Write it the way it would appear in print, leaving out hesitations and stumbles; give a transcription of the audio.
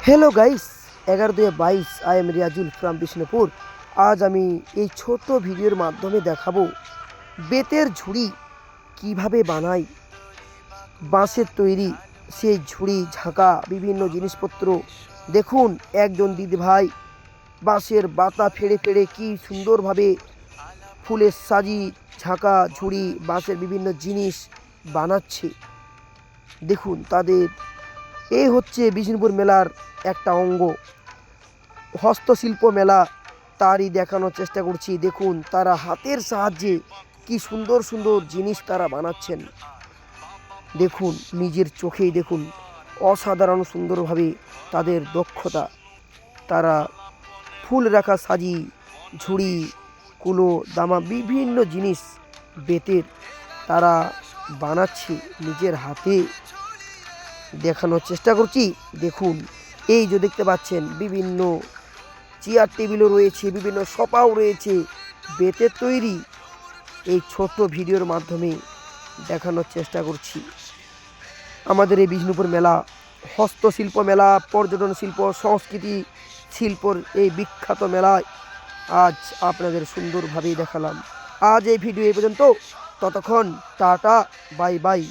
Hello guys, 11/2/22 I am Riazul from Bishnupur. আজ আমি এই ছোট্ট ভিডিওর মাধ্যমে দেখাবো বেতের ঝুড়ি কিভাবে বানাই। বাঁশের তৈরি সেই ঝুড়ি, ঝাঁকা, বিভিন্ন জিনিসপত্র। দেখুন, একজন দিদিভাই বাঁশের বাতা ফেড়ে ফেড়ে কি সুন্দরভাবে ফুলের সাজি, ঝাঁকা, ঝুড়ি, বাঁশের বিভিন্ন জিনিস বানাচ্ছে। দেখুন তাদের, এই হচ্ছে বিষ্ণুপুর মেলার একটা অঙ্গ, হস্তশিল্প মেলা। তারই দেখানোর চেষ্টা করছি। দেখুন তারা হাতের সাহায্যে কি সুন্দর সুন্দর জিনিস তারা বানাচ্ছেন। দেখুন, নিজের চোখেই দেখুন অসাধারণ সুন্দরভাবে তাদের দক্ষতা। তারা ফুল রাখা সাজি, ঝুড়ি, কুলো, দামা, বিভিন্ন জিনিস বেতের তারা বানাচ্ছে নিজের হাতে। দেখানোর চেষ্টা করছি। দেখুন, এই যে দেখতে পাচ্ছেন বিভিন্ন চেয়ার টেবিলও রয়েছে, বিভিন্ন সোফাও রয়েছে বেতের তৈরি। এই ছোট্ট ভিডিওর মাধ্যমে দেখানোর চেষ্টা করছি আমাদের এই বিষ্ণুপুর মেলা, হস্তশিল্প মেলা, পর্যটন শিল্প, সংস্কৃতি শিল্পর এই বিখ্যাত মেলায় আজ আপনাদের সুন্দরভাবেই দেখালাম। আজ এই ভিডিও এই পর্যন্ত। ততক্ষণ টাটা, বাই বাই।